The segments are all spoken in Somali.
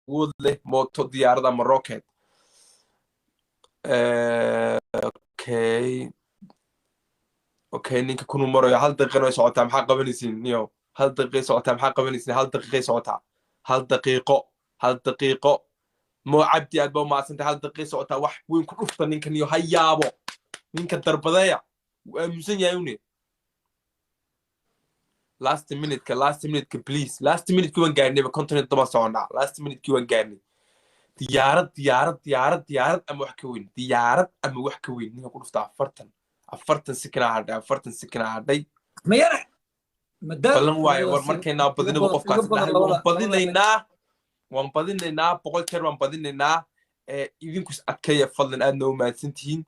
awood leh mooto diyaarada ama rocket okay ninka kunu marayo hal daqiiqo socotaa maxaa qabanaysiin niyo hal daqiiqo socotaa maxaa qabanaysiin hal daqiiqo moo cabdi aad baa umaadsantahay hal daqiiqo socotaa wax weyn ku dhufta ninkan iyo ha yaabo ninka darbadeeya wuu aaminsan yahay une last minute please last minute waan gaarnay continent daba soconaa last minute waan gaarnay diyaarad ama wax ka weyn ninka ku dhufta 40 sekina hadhay mayara balan waaye war markaynaa badinaba qofkaas dhahay waan badinaynaa boqol jeer waan badinaynaa idinkus adkeeya fadlan aadna u mahadsantihiin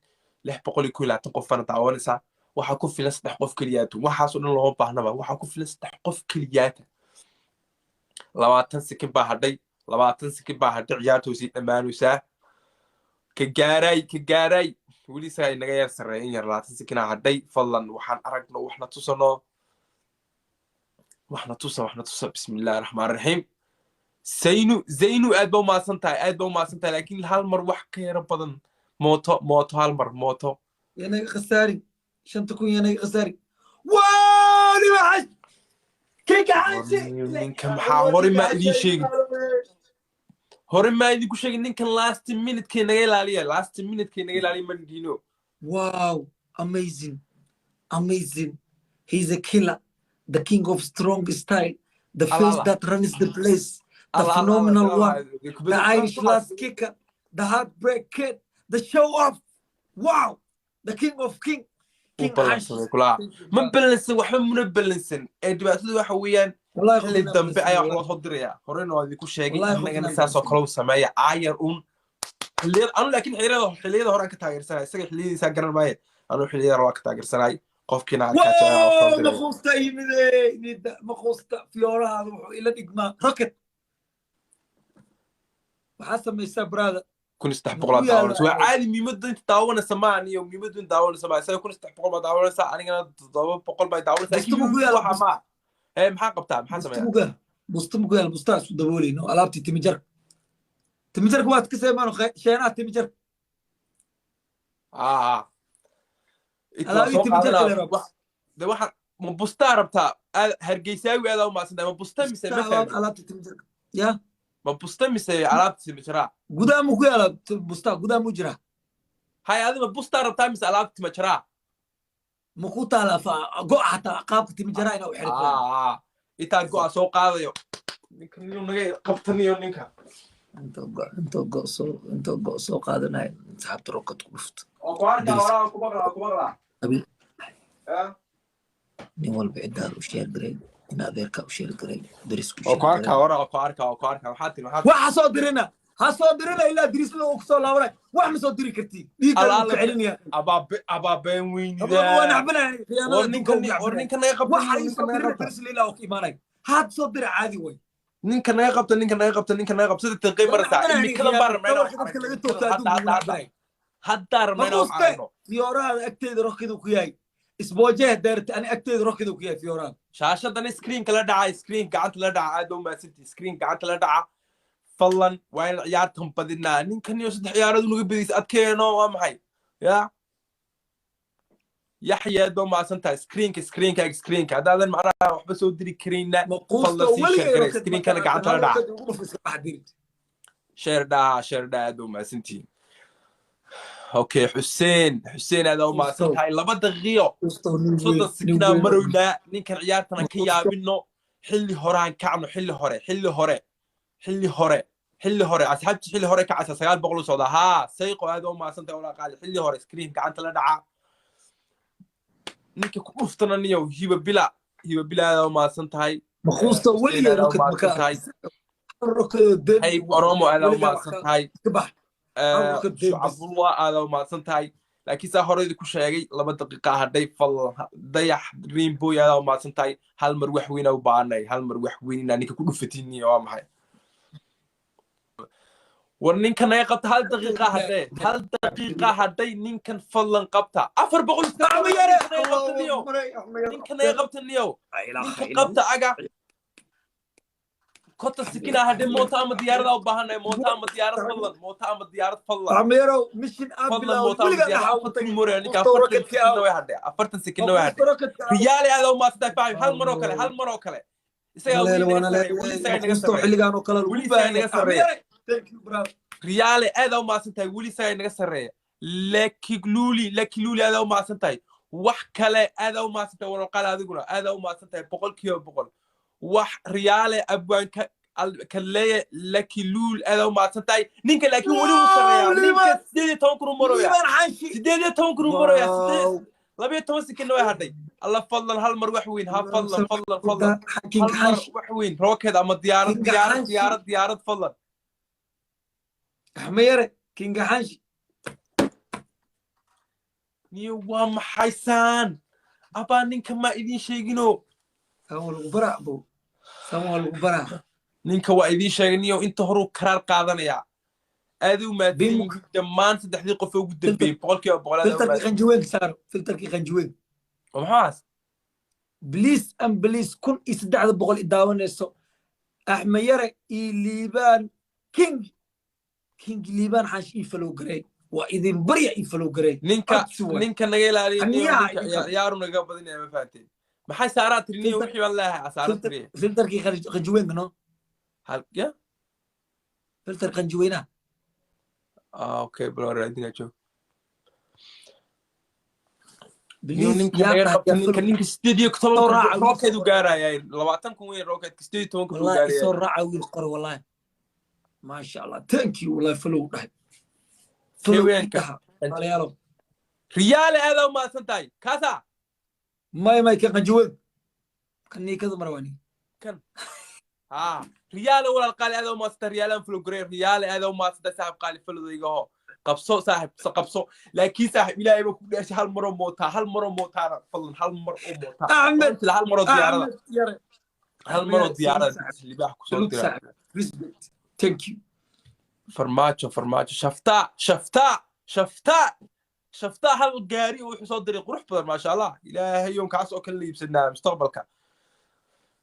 620 qofana daawanaysaa waxaa ku filan 3 qof keliyaatu waxaasoo dhan looma baahnaba waxaa ku filan 3 qof keliyaata 20 sekin baa hadhay ciyaartu sii dhammaanaysaa ka gaaray weli saa inaga yar sarreeyin yar 20 sekina hadhay fadlan waxaan aragno waxna tusa bismillaahir rahmaanir rahiim zaynu aad baa umaasantahay laakiin hal mar wax ka yara badan mooto hal mar mooto yanaga khasaari 5,000 yanaga khasaari waani maxay ninka maxaa hore maa idiin sheegin ninkan last minute naga ilaaliya mandino wow amazing he's a killer the king of strong style the face that runs the place the phenomenal one the Irish last kicker the heartbreak kid the show off wow the king of king ma balansan waxba muna balansan dhibaatadu waxa weeyaan xilli dambe ayaa wax loo soo diraya horena waa idinku sheegay innagana saasoo kale u sameeya aayar laakiin xilliyada hore aan ka taageersanay isaga xilliyadiisaa garan maaye anuu xilliyada hore ka taageersanay qofkiina maquusta fiyoorahaada wuxuu ila dhigmaa rocket waxaa samaysaa brother 1,600 daawanaysa waa caadi miimada inta daawanaysa maan iyo miimadu inta daawanaysa maa isaga 1,600 baa daawanaysa anigana 700 baa daawanaysa maxaa qabtaa maxaa sameeyaa bustaa isku dabooleyno alaabtii timijarka waad ka seemaano sheenaha timijarka alaabtii timijarka de waxaan ma bustaa rabtaa hargeysaawi aadaa umaasantahay ma busta mise alaabtii timijarka ya ma busta mise alaabtii timijaraa gudaa mu ku yaala bustaa gudaa mu jira hay adima bustaa rabtaa mise alaabtii timijaraa ma ku taala go'a hataa qaabka timijaraa inaa u xirto intaan go'a soo qaadayo ninkan inuu naga qabtaniyo ninka inta go soo qaadanayo saxaabta rocket ku dhufto nin walba cidaada u sheer garay in adeerka u sheer garay darisku waxa soo dirina ha soo dirina ilaa diris loo ku soo laabanay wax ma soo diri kartii dhiigga ka celinaya ababeen weynida waa nacbanay ninka naga qabto waxa soo dirina diris ilaa oo iimaanay had soo dir caadi way ninka naga qabto sida taqay marata imikada barmeena hadda rameyna fiyooraha agteeda rokidu ku yahay isboojeha daarta ani agteeda rokidu ku yahay fiyooraha shaashadan screen kala dhaca screen gacanta la dhaca aad u maasantii screen gacanta la dhaca fadlan waa in ciyaartan badinaa ninkan iyo 3 ciyaaradu naga badiyay adkeeno waa maxay ya yaxya aad u maasantahay screenka hadaadan macnaha waxba soo diri karayna fadlan si share screenkana gacanta la dhaca share aad u maasantii okay حسين هذا ما سنتهاي لبا دقيقة صدق سكنا مرونا نينكن عيارتنا كيابينو حلي هوران كعنو حلي هوري أصحابتي حلي هوري كعسا سيال بقولو صودا ها سيقو هذا ما سنتهاي ولا قال حلي هوري سكرين كعنت لدعا نينكن كوفتنا نيو هيبا بلا هذا ما سنتهاي مخوصة ولي روكت مكان هاي أرومو هذا ما سنتهاي شعب الله هذا ما سنتهاي لكن سهرة ذي كشيء لما دقيقة هدي فل ضيح رينبو هذا ما سنتهاي هل مروح وين أو باني هل مروح وين يعني كل فتيني يا محي ورنين كان يقبت هل دقيقة هدي نين كان فلن قبتها أفر بقول نعم يا نين كان يقبت النيو نين كان قبت أجا كنت السكينة هدي موتا أما ديارة أو بهنا موتا أما ديارة فلن موتا أما ديارة فلن عميرو مشين فلن أبلا موتا أما ديارة أفتن موري نيكا أفتن سكينة واحدة أفتن سكينة واحدة ريالي هذا ما تدفع هل مرة كله يسوي ريالي هذا ما سنتي ولي ساي نجا سرية لكي لولي هذا ما سنتي wax kale aad u maasantay warqal adiguna aad u maasantay boqol wax riyaale abwaanka kaleey laki luul aad u maasantay ninka laakiin wali uu sareeyaa ninka 18 kun marooya 18 kun marooya 12 sekin way hadhay alla fadlan hal mar wax weyn ha fadlan wax weyn rocket ama diyaarad fadlan xmeere kinga xanshi niyo waa maxaysan aba ninka ma idin sheegino samuel ubara ninka waa idin sheegniyo inta horu karaar qaadanaya aad u maadin dhamaan saddexdii qof ugu dambeeyay boqolkiiba boqol filterki qanjiweyn saar filterki qanjiweyn maxaas please kun isdacda boqol idaawanayso axmayare liibaan king liibaan xash ifalo garay وإذن بريء يفلو قري نينكا نجيل عليه يارو نجا بدني ما فاتين ما حي سارات ريني وحي والله سارات ريني فلتر كي خنجوين منو هل يا فلتر خنجوينا اوكي بلو رادينا شوف نينكا ستوديو كتب روكيد وقارا يا لواتنكم وين روكيد ستوديو تونكم وقارا والله يصور راعي ويلقر والله ما شاء الله ثانك يو والله فلو ريال هذا وما سنتاي كذا ما كان قنجوين كني كذا مرواني كان ريال ولا القال هذا وما سنت ريال فلو ريال هذا وما سنت صاحب قال فلو ذيقه قبصو صاحب قبصو لكن صاحب لا يبغى كل شيء هالمرة موتا فلن هالمرة موتا أحمد هالمرة زيارة هالمرة زيارة اللي بيحكوا صوت زيارة ثانك يو فرماتشو شفتا هل قاري وحصاد دري قروح بدر ما شاء الله إلهي يوم كاس أكل اللي بسنا مستقبلك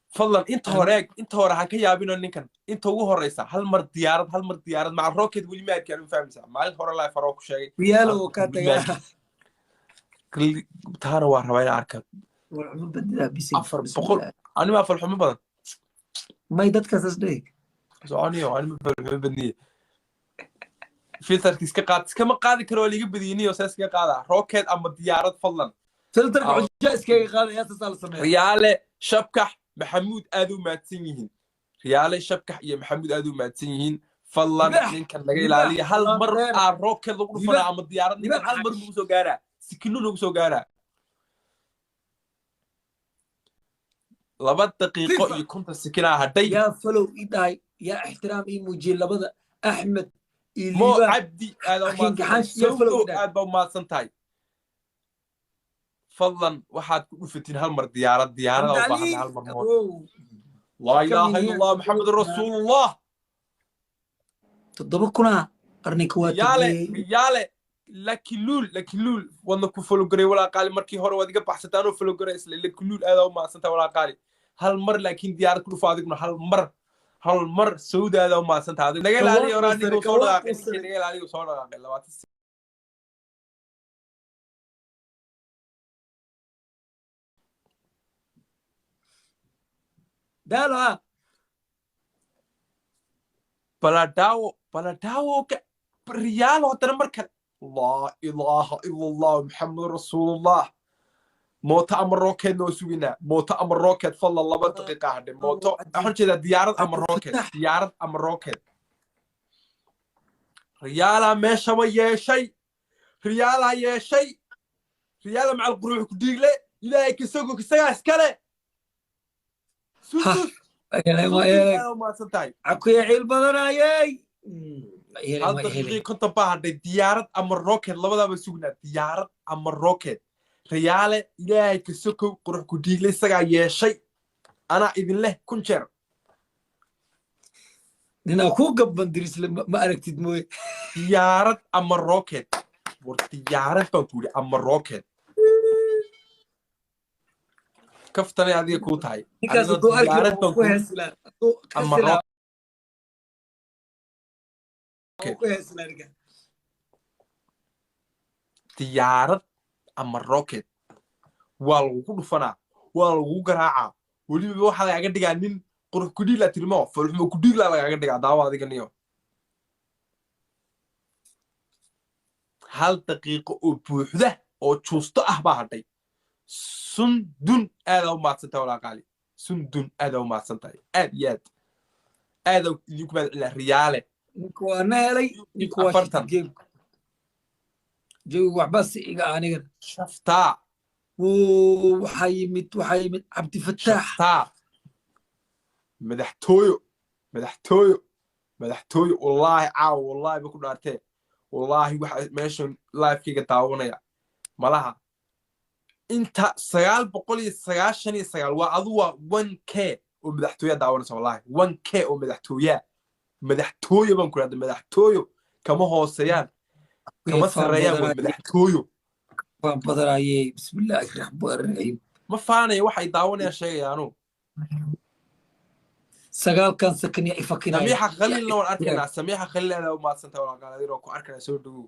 فضلا انت وراك يا بينو نكن انت هو الرئيس هل مر ديارات مع الروكيت واللي ما كانوا فاهم مع الهور لا فروك شيء ريالو كاتا كل تهار وراوين اركب والعمل بدلا بيسي بقول انا ما افلح من بدن ما يدك تصدق انا ما بدني فلتر كما قاضي كرو اللي يبديني وساس قاضي روكيت اما ديارات فضلا فلتر عجاز كي قاضي يا تسال سميه ريال شبكح محمود ادو ماتسينين ريال شبكح يا محمود ادو ماتسينين فضلا نينكن laga ilaaliyo hal mar rooked lagu dhufana ama diyaarad ninkan hal mar lagu soo gaara sikino lagu soo gaara 2 daqiiqo iyo 50 sikina haday يا فلو إيداي يا احترام إيموجي لبدا أحمد مو عبدي هذا ما سووا أبو ما سنتاي فضلا واحد وفتين هالمر ديارة وبعد هالمر موت لا إله إلا الله محمد رسول الله تضبكنا أرنيكوات يالي لكي لول وانا كفلو قري ولا قالي مركي هورو وديك بحثتانو فلو قري إسلي لكي لول هذا ما سنتاي ولا قالي هالمر لكن ديارة كلو فاضيقنا هالمر سوداء هذا وما سنت هذا نقل عليه وراني وصورة نقل عليه وصورة لوات دالا بلداو ريال وتنمرك لا إله إلا الله محمد رسول الله موتا أمر روكيت نو سوينا موتا أمر روكيت فضل الله 2 دقيقة هذه موتا أحنا كذا ديارة أمر روكيت ريالا ماشى ويا شيء ريالا مع القروح كديقلة إلهي كسوقو كساقا اسكالي سوسوس ما سنتاي عكو يا عيل بدنا ياي هل دقيقة كنت باهر ديارة أمر روكيت لبدا بسوقنا ديارة أمر روكيت ريالة إلهي كسوكو قروح كديقلي ساقا ياشي أنا إذن له كنشير نينا كو قبان دريس ما أركتد موي ديارة أما الروكيت ديارة بانكولي أما الروكيت كفتني هذه كوتاي ninkaas hadduu arki lahaa ku heeslaa hadduu kasi lahaa ku heeslaa ninka diyaarad ama rocket waa lagu dhufanaa waa lagu garaacaa weliba waxa lagaga dhigaa nin qurux ku dhiila tirmo falxumo ku dhiila lagaga dhigaa daawa adiga niyo hal daqiiqo oo buuxda oo juusto ah baa hadhay sundun aad u maadsantay walaal qaali sundun aad u maadsantay aad iyo aad idinku baad ilaa riyaale ninku waa neelay ninku waa shifta game jawigu waxba si iga anigan shaftaa waxaa yimid cabdifataax shaftaa madaxtooyo wallaahi caawa wallaahi ba ku dhaartee wallaahi waxa meeshan live-kayga daawanaya malaha inta 999 waa adu waa 1k oo madaxtooya daawanaysa wallaahi 1k oo madaxtooyo baan ku raadin madaxtooyo kama hooseeyaan kama sareeyaan waa madaxtooyo waan badanaayay bismillaahi raxmaani raxiim ma faanay waxay daawanayaan sheegayaanu sagaalkan sakan ay fakinay samiixa khaliilna waan arkaynaa samiixa khaliil aad u maadsantay walaal qaali ku arkana soo dhawo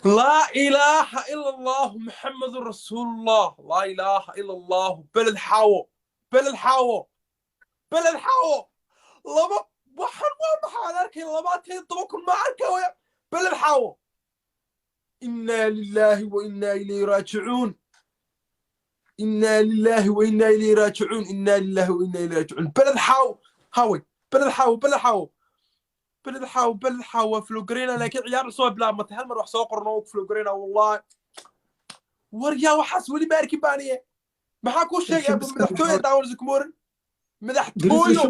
لا إله إلا الله محمد رسول الله لا إله إلا الله بلد حاو لما وحن ما حالك لما تطبقون ما عركوا بلد حاو إنا لله وإنا إليه راجعون بلد حاو فلوغرينا لكن عيار سو بلا ما هل مر wax soo qorno فلوغرينا والله وريا وحاس ولي باركي بانيه maxaa ku sheegay abu madaxtooyo daawar zikmorin madaxtooyo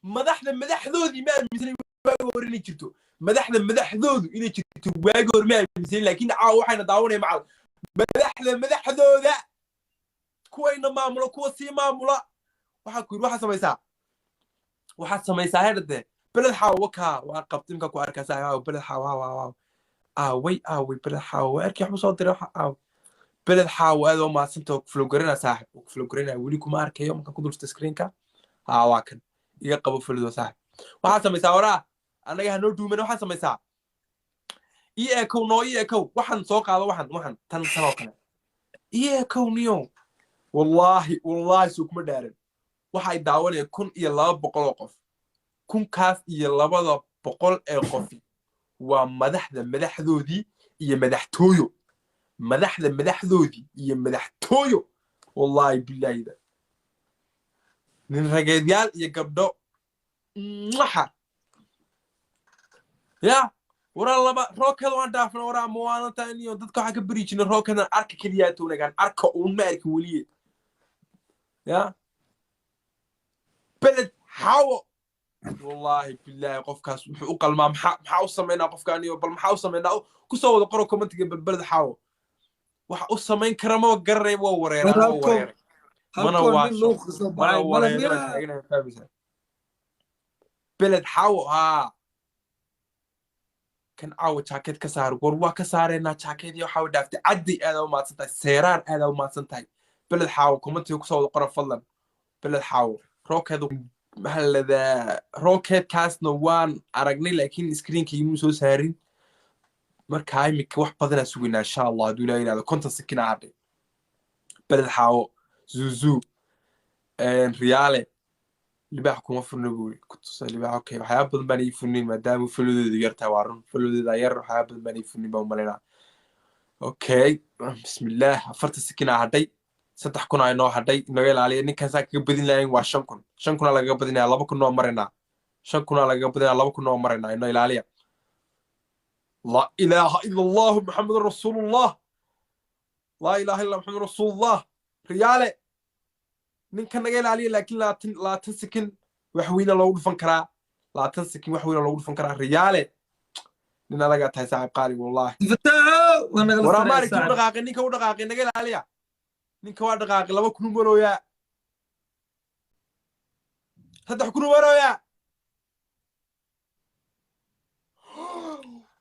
madaxdoodii ma aaminsan waagi hore inay jirto madaxdoodu inay jirto waagi hore ma aaminsan laakiin caawa waxayna daawanay macal madaxdooda kuwayna maamulo kuwa sii maamula waxaad samaysaa herde beled xaawo wakaa waa qabtimka ku arkaysaa beled xaawo aaway beled xaawo arkii waxba soo diray beled xaawo aad oo maadsantoo flowgarina saaxib flowgarina weli kuma arkayo markaan ku dulsta screenka waa kan iga qabo fuludo saaxib waxaad samaysaa waraa annaga hanoo duuman waxaad samaysaa ii ekow waxaan soo qaado waxaan tan oo kale ii ekow niyo wallaahi soo kuma dhaaran waxay daawanayaan 1200 oo qof kunkaas iyo 200 ee qof waa madaxdoodii iyo madaxtooyo wallaahi billahi nin rageedyaal iyo gabdho ya wara laba rookada waan dhaafna wara muwaananta iyo dadka waxa ka bari jirnay rookada arka kaliya toonagan arka uun ma arkin waliye ya بلد حاو والله بالله قفكاس وحو قلما محاو سمينا قفكاني بل محاو سمينا كسو ودا قرو كومنت بالبلد حاو waxa u samayn kara ma garay waa wareeray mana waa بلد حاو كان عاو جاكيت ka saar war waa ka saarayna jaakad iyo waxa dhaaftay caddi aad u maadsantahay seeraan aad u maadsantahay بلد حاو كومنت kusoo wada qoro fadlan بلد حاو rocket mahallada rocket kaasna waan aragnay laakiin screenka imu soo saarin markaa imika wax badan suginaa insha Allah haduu ilaahay inaad konton sakin ahaday beled xaawo zuzu riyaale libax kuma furno buuri ku tusay libax okay waxa badan baan ii furnin maadaama fuludeedu yartaa waarun fuludeeda yar waxa badan baan ii furnin baan maleynaa okay bismillah afarta sakin ahaday 3,000 ay noo hadhay inaga ilaaliya ninkan saa kaga badin lahayn waa 5,000 5,000 lagaga badinaya 2,000 oo marina 5,000 lagaga badinaya 2,000 oo marina inoo ilaaliya la ilaha illa allah muhammadur rasulullah la ilaha illa muhammadur rasulullah riyaale ninkan naga ilaaliya laakiin 20 sakin wax weyn loogu dhufan karaa 20 sakin wax weyn loogu dhufan karaa riyaale nina laga tahay saaxiib qaali wallahi wara maari ku dhaqaaqay ninka u dhaqaaqay naga ilaaliya ninka waa dhaqaaqay 2,000 marooya 3,000 marooya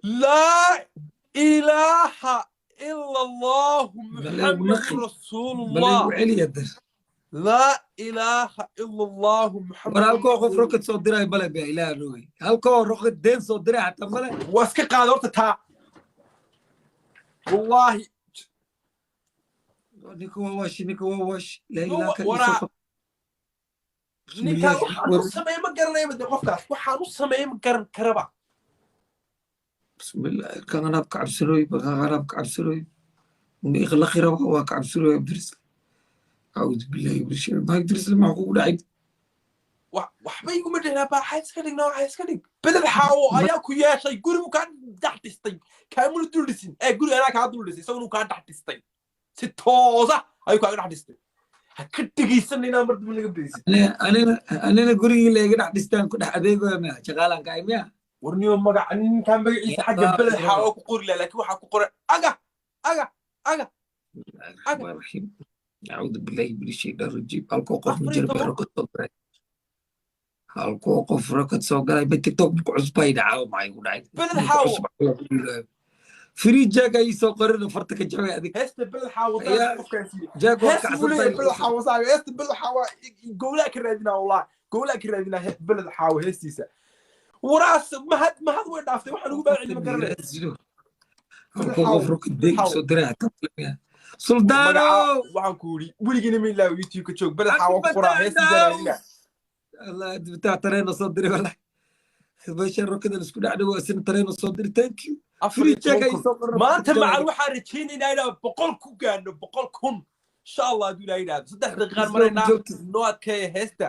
لا إله إلا الله محمد رسول الله لا إله إلا الله محمد ورالكو قف روكت سو دراي بلا بي إله روي هالكو روكت دين سو دراي حتى ملا واسكي قادرت تا والله نيكو واش لا إله ورا نيكا waxaan sameeyay ma garanay mid qofkaas waxaan u sameeyay ma garan karaba بسم الله كان انا بكعب سروي بقى انا بكعب سروي ويغلق خيره هو كعب سروي بدرس اعوذ بالله من الشيطان ما يدرس لما عقوق دعيد waxba igu madheena baa xays ka dhigna xays ka dhig bedel xaawo ayaa ku yeeshay gurigu ka dhaxtistay kaamul duldhisin guri anaa ka duldhisay isagoo ka dhaxtistay si toosa ayuu ka dhaxtistay ka dhigaysanina mar dib laga beeysay anina gurigii la iga dhaxtistaan ku dhax adeego ma shaqaalan ka imiya warniyo magac ninkan magaciisa xagga bedel xaawo ku qori laakiin waxa ku qoran aga أعوذ بالله من الشيطان الرجيم هالكو قف مجرب ركض صوغراي هالكو قف ركض صوغراي بتيك توك بكعص بايد عاو معي وداعي بالحاو فري جاك اي سو قرن فرتك جوي هذيك هست بالحاو جاك هست بالحاو صاحبي هست بالحاو قولك رادنا والله قولك رادنا بالحاو هستيسا وراس ما هاد وين دافتي waxaan ugu baahan ma garanay هالكو قف ركض ديك سو دراع سلطانو waxaan ku yiri wiligeena ma ilaa youtube ka joog bal xawa ku qoraa heestiisa الله بتاع ترينا صدري والله بشر ركض اسكو دعدو سن ترينا صدري ثانك يو فري تشيك اي صقر ما انت مع waxaan rajeynayna inaan 100 ku gaano 100 kun insha Allah adu ilaahay 3 daqiiqo marayna noodkay heesta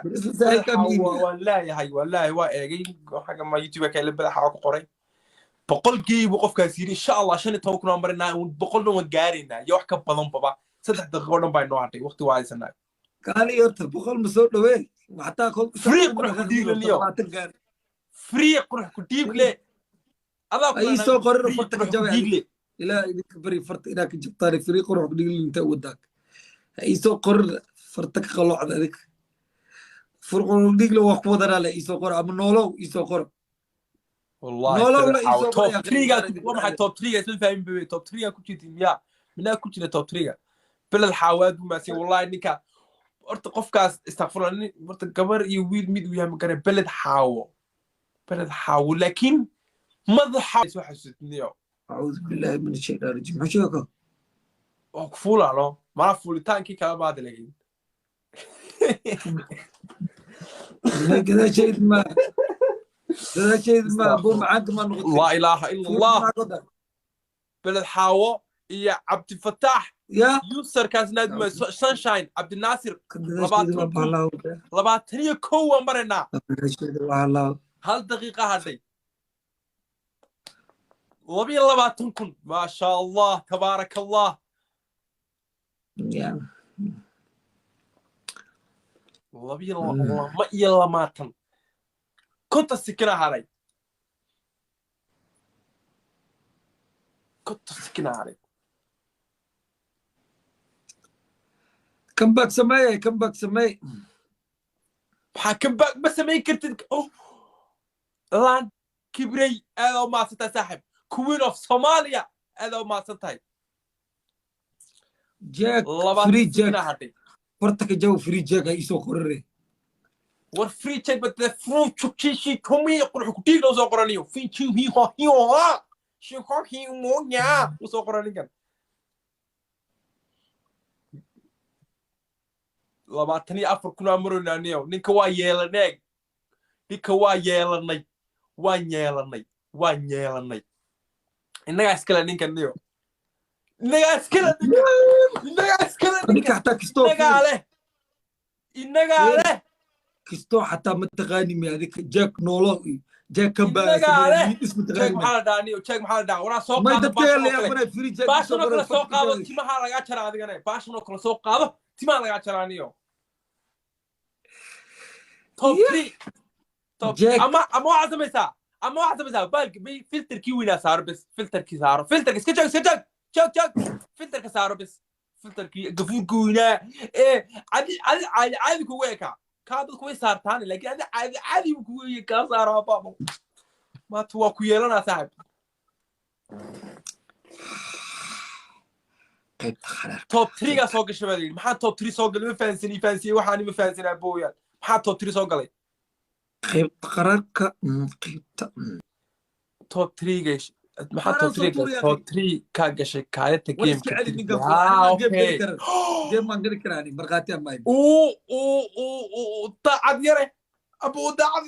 wallahi waa eegay xaga ma youtube ka la xawa ku qoray boqolkiiba qofkaas yiri insha Allah 15 kun marayna 100 waan gaarina iyo wax ka badan baba 3 daqiiqo dhan baa noo hadhay waqti waa aysanay قال يرت بقول مسود دوين وحتى كل فري قرح كديب اليوم فري قرح كديب ليه اي سو قرر فرتك جوي الى يدك بري فرت الى جبطاري فري قرح كديب انت وداك اي سو قرر فرتك قلوع هذيك فرق كديب لو واخ ودنا لا اي سو قرح ام نولو اي سو قرح والله نولو لا اي سو توب 3 وما توب 3 اسم فاهم بي توب 3 ku jitin ya mina ku jira توب 3 bilal xawaad ma si wallahi ninka horta qofkaas istaghfirullah horta gabar iyo wiil mid uu yahay ma garan beled xaawo laakiin madaxa soo xasuusniyo أعوذ بالله من الشيطان الرجيم حشوكا وكفولا لو ما فولتانكي كلا بعد لكن كذا شيء ما أبو معك ما نقول لا إله إلا الله بلد حاوة يا عبد الفتاح يا يوسر كاز نادم سانشاين عبد الناصر لباتني كوا مرنا هل دقيقة هذي وبي لباتنكم ما شاء الله تبارك الله وبي الله ما يلا ماتن كنت السكنة هذي كنت السكنة هذي كم باك سماي كم باك بس سماي كنت لان كبري هذا ما ستسحب كوين اوف صوماليا هذا ما ستاي جاك فري جاك فرتك جو فري جاك يسو قرري ور فري جاك بتفرو تشيشي كومي يقول حكتي لو سو قرانيو في تشي هي ها شي كوكي مونيا وسو قراني كان labaatan iyo afar kun amrunaniyo ninka waa yeelanay innaga iskala ninka niyo ninka حتى كستو حتى متغاني من هذيك جاك نولو جاك كم باك اسم تغاني محل دانيو جاك محل دان ورا سوق ما دبتيل يا ابنا فري جاك باشنو كلا سوق قادو تيمها laga jara adigana bashno kala soo qaado timaha laga jaraniyo توب 3 توب اما عزميسا بالك بي فلتر كي وينا صار بس فلتر كي صار فلتر اسكجك فلتر كسار بس فلتر كي قفور كوينا ايه عادي كويكا كادو كوي صارتان لكن هذا عادي كوي كا صار بابا ما تو كويلنا صاحب توب 3 soo gashay baa maxaa top 3 soo galay ma fahansin waxaan ma fahansin abooyaan maxaa top 3 soo galay qaybta qararka top 3 gash maxaa top 3 top 3 ka gashay kaalinta game ka game man gari karaan marqaati ama daacad yare aboo daacad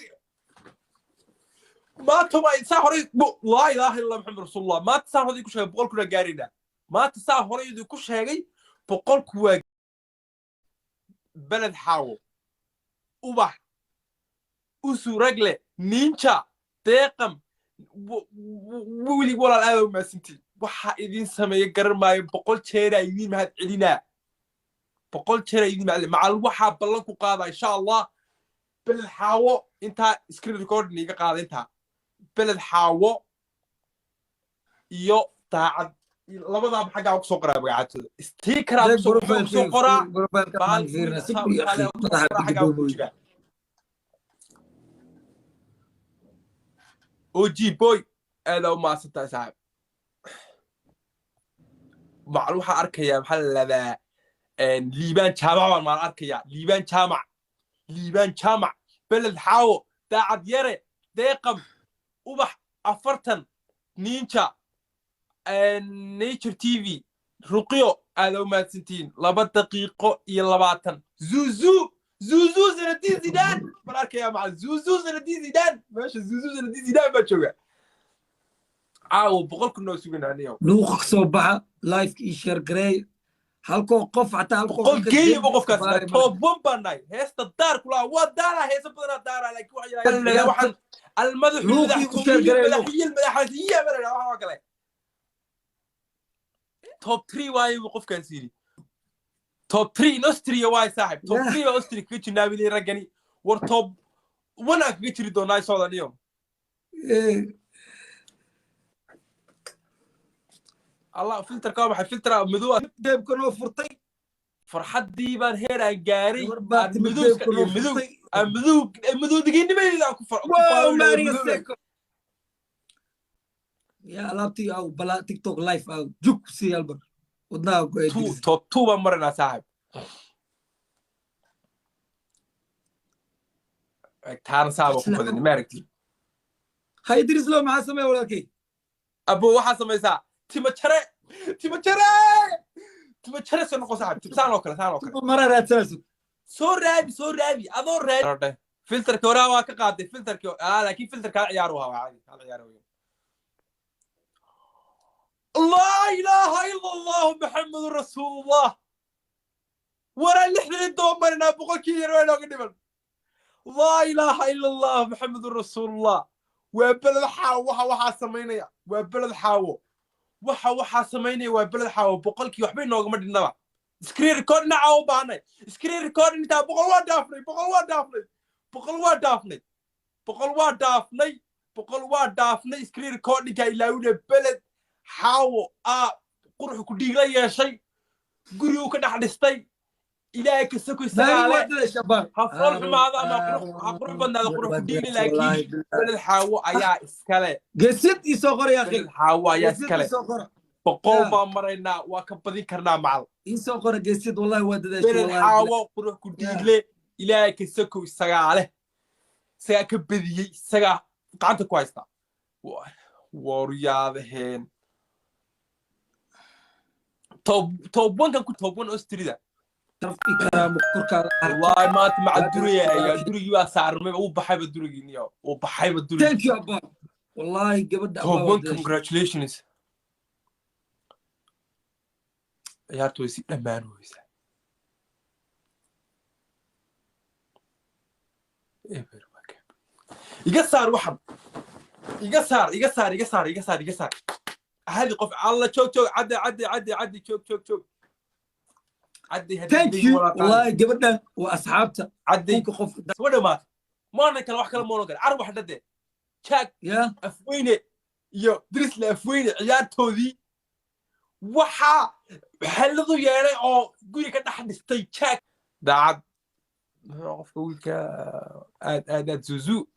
ما تما ساهري لا إله إلا محمد رسول الله ما تساهري كل شيء بقول كنا جارينا ما تساهري كل شيء بقول كوا بلد حاو وبح وسو رجله نينشا تقم وولي ولا الأول ما سنتي وح إذن سمي جرر ما بقول شيء رايين ما هتعلنا بقول شيء رايين مع الوحى بلنكو قاضي إن شاء الله بالحاو أنت سكرين ريكورد نيجا قاضي أنت بلد حاو يو تاعد لبدا بحاجه او سو قرا بقعته ستيكر او سو قرا اوجي بوي انا ما ستا صاحب معلوحه اركيا محل لبا ان ليبان جامع ما اركيا ليبان جامع بلد حاو تاعد يري ديقم وبح أفرتن نينشا نيتشر تي في رقيو هذا ما سنتين لبا دقيقة إلى لباتن زوزو زندين زيدان براك يا مع زوزو زندين زيدان ماشي زوزو زندين زيدان ما تشوفه بقول كنا سوينا اليوم لوخ صوبها لايف إيشر جراي halkoo qof xataa halkoo qofkii qofkaas top 1 banay heesta daar kula wadana heesa badan daara laakiin waxa yiraahdaa waxaan المدح المدحية بلا توب 3 واي وقف كان سيري توب 3 نوستريا واي صاحب توب 3 اوستري كيتش نابلي رجني ور توب 1 كيتش دو ناي سودا اليوم الله فلتر كام فلتر مدو ديب كانوا فرطي فرحدي بان هير غاري مدو دقيني ما كفر يا لابتي او بلا تيك توك لايف او جوك سي البر ودنا توب 2 مرنا صاحب تار صاحب كبدن ماركتي هاي درس لو مع سمي ولا كي ابو waxa sameeysa tima chare soo noqo saaxib tibsaan oo kale mararaad saasu soo raabi adoo raadi filterka hore waa ka qaaday filterka laakiin filterka ciyaar waa caadi hal ciyaar weyn la ilaha illa allah muhammad rasulullah wara lixdan doomarna boqolkii yar weyn oo dhiman la ilaha illa allah muhammad rasulullah waa balad xaawo waxa sameynaya waa balad xaawo waxa sameynaya waa balad xaawo boqolkii waxba inooga madhinaba screen record naaw baanay screen record inta boqol waa daafnay screen record ninka ilaawina balad xaawo qurux ku dhiigla yeeshay gurigu ka dhax dhistay ilaahay ka soo isaale hafal xumaada ama qurux badnaada qurux ku dhiigla laakiin balad xaawo ayaa iskale geesid isoo qor yaa balad xaawo ayaa iskale boqol ma marayna waa ka badin karnaa macal isoo qor geesid wallahi waa dadaashay wallahi xaawo qurux ku dhiigle ilaahay ka soo isaale saga ka badiyay saga qacanta ku haysta waryaadaheen توب 1 كان كنت توب 1 أستريدا والله ما مع الدورية يا دوري واسعر ما هو بحب الدوري نيو وبحب الدوري ثانك يو أبا والله قبل توب 1 congratulations يا تويسي لما نويسا يقصر واحد يقصر هذه قف الله شوك عدي شوك عدي ثانك يو والله قبلنا واصحابته عدي قف ولا ما انا كان واحد كلام مونو عرب واحد ده شاك يا افوينه يو درس له افوينه عيارتودي waxa xaladu yeelay oo guri ka dhax dhistay check daad qofka wiilka aad zuzu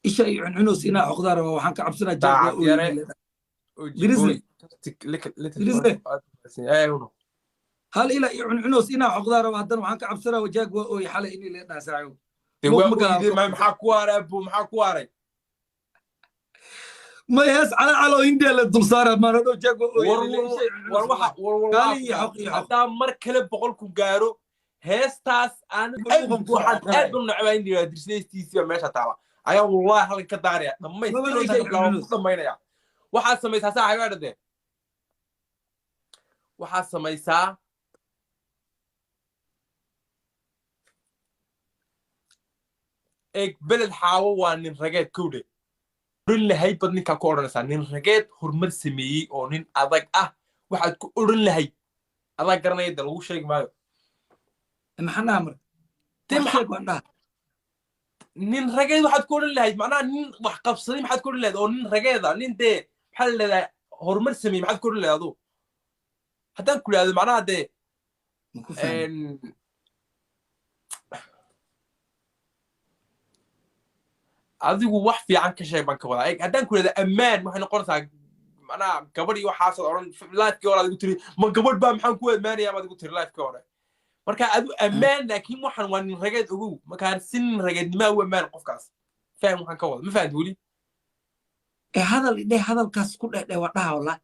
إيش عنعنوس إنا أقدر وحنك عبسنا جاب grizzly هل إلى عنعنوس إنا عقدار وهدنا وعنك عبسرة وجاك ويحلى إني لنا ساعو محاكواري ما يسعى على إنديا للدرسارة ما ندو جاك هذا مركل بقولكم جارو هستاس أنا أبغى نعمل إنديا درسني تيسير ماشي تعال أيا والله هل كداريا لما يصير waxaa samaysaa saa xayaadade waxaa samaysaa beled xaawo waa nin rageed kowdhe oran lahayd bad ninkaa ku odhanaysaa nin rageed horumar sameeyey oo nin adag ah waxaad ku odhan lahayd adaa garanaya de lagu sheegi maayo maxanaa mar nin rageed waxaad ku odhan lahayd macnaha nin wax qabsaday maxaad ku odhan lahayd oo nin rageeda nin dee maxaa la leedahay horumar sameeyey maxaad ku odhan lahayd aduu haddaan ku idhahdo macnaha dee adigu wax fiican ka sheeg baan ka wadaa haddaan ku idhahdo ammaan waxay noqonaysaa macnaha gabadh iyo waxaasad odhan lifekii hore adigu tiri ma gabadh baa maxaan ku ammaanaya baad igu tiri lifekii hore marka adu ammaan laakiin waxan waa nin rageed ogow markaa si nin rageednimaa u ammaan qofkaas faham waxaan ka wada ma fahamti weli hadalkaas ku dheh waa dhaha wallah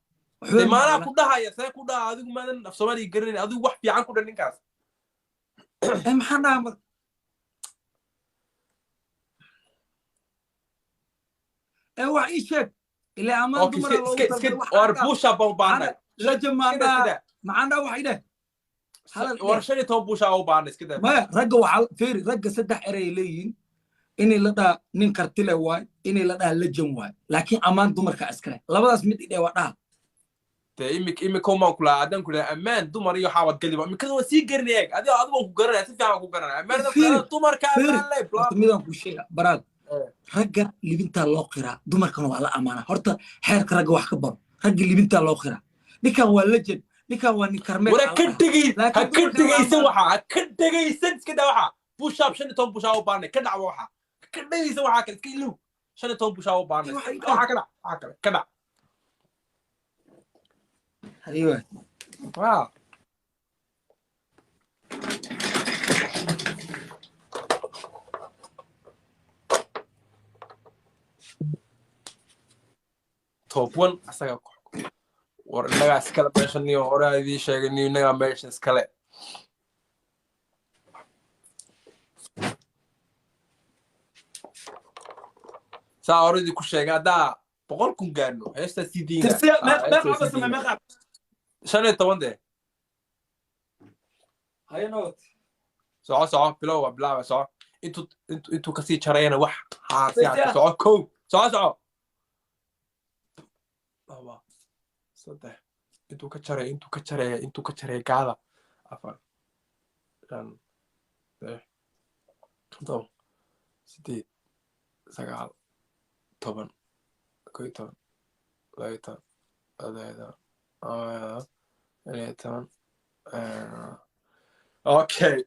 maanaa ku dhahaya see ku dhaha adigu maadan af soomaaliga garanayn adigu wax fiican ku dheh ninkaas maxaa dhaha wax ii sheeg ilaa amaan dumar buusha baan u baanay lajamaandha maxaandha wax idheh ورشني توم بوشا أو بانس كده ما رجع وحال فيري رجع سدح إريلين إني لدا نين كرتله واي إني لدا لجم واي لكن أمان دمر كأسكره لا بس ميت إيه وده إمك كوما كلا عدم كلا أمان دمر يحاول كلمة من كذا وسيء قرنيك هذا أدوم كقرن أسف عم كقرن أمان دمر كأمان لا بلا تميدان كوشي براد رجع اللي بنت الله قرا دمر كانوا على أمانة هرت حيرك رجع وحكبر رجع اللي بنت الله قرا نكان ولجن نكان واني كرمل ولا كنتجي سوحة كنتجي سنس كده وحة بوشاب شنو توم بوشاو باني كده وحة كنتجي سوحة كده كيلو شنو توم بوشاو باني وحة كده كده أيوة توب 1 أسألك ورناga iskala meeshaniyo hore idii sheegay inaga meeshan iskale saa hore idii ku sheegay haddaa 100 kun gaarno heesta sidiina meeqa 15 de haynood soco bilow bilaaba soco intuu kasii jarayana wax haasiya soco kow soco صدق انتو كتشري قاعدة عفوا كان طب سديد سقال طبعا كويتون لايتون هذا لايتون اوكي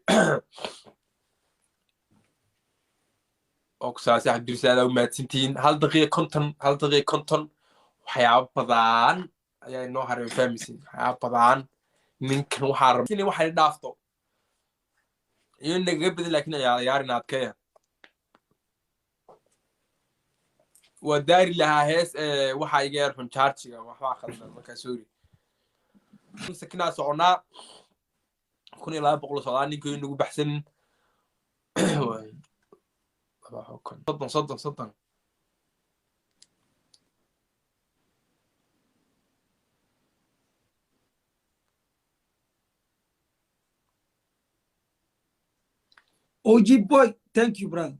اوكساسي حق رسالة وما تنتين هل دقيقة كنتن waxyaabo badan ayaa inoo haray fahmaysin waxyaabo badan ninkan waxaa rabaa inay waxay dhaafto iyo naga bedel laakiin ciyaarin adkaya waa daari lahaa hees waxa iga yar xun charge-ga waxba khaldan markaa sorry sakinaa soconaa 1200 socdaa ninkii inagu baxsan صدق OG boy, thank you, brother.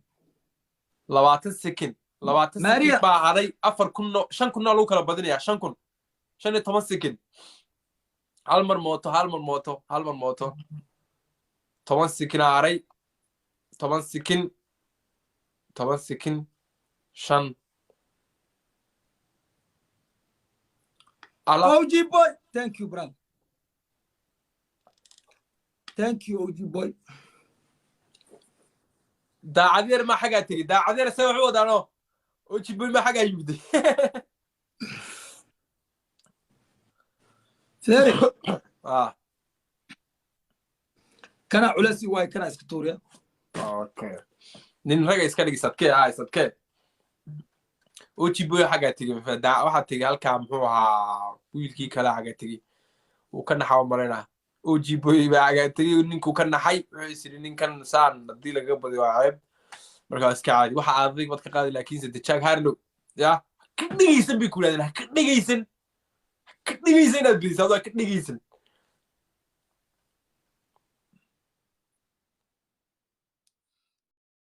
20 second baa haray 4 kun 5 kun loo kala badinaya 5 kun 15 second hal mar mooto 10 second haray 10 second 5 OG boy, thank you, brother. Thank you, OG boy. داعدير ما حاجة تري داعدير سوي عود أنا وتشبه ما حاجة يبدي فيري كان علاسي واي كان اسكتوريا اوكي نين رجع اسكالي صدكي هاي صدكي اوتشي بوي حاجه تيجي فدا waxa tigi halka muxuu ahaa wiilkii kala xaga tigi uu ka naxaw marina ooji booy baa xaga tigi ninku ka naxay wuxuu isiri ninkan saan hadii laga badiyo ceeb markaas ka caadi waxa adig wad ka qaadi laakiin sida Jack Harlow ya ka dhigaysan bi ku leedahay ka dhigaysan aad biis ka dhigaysan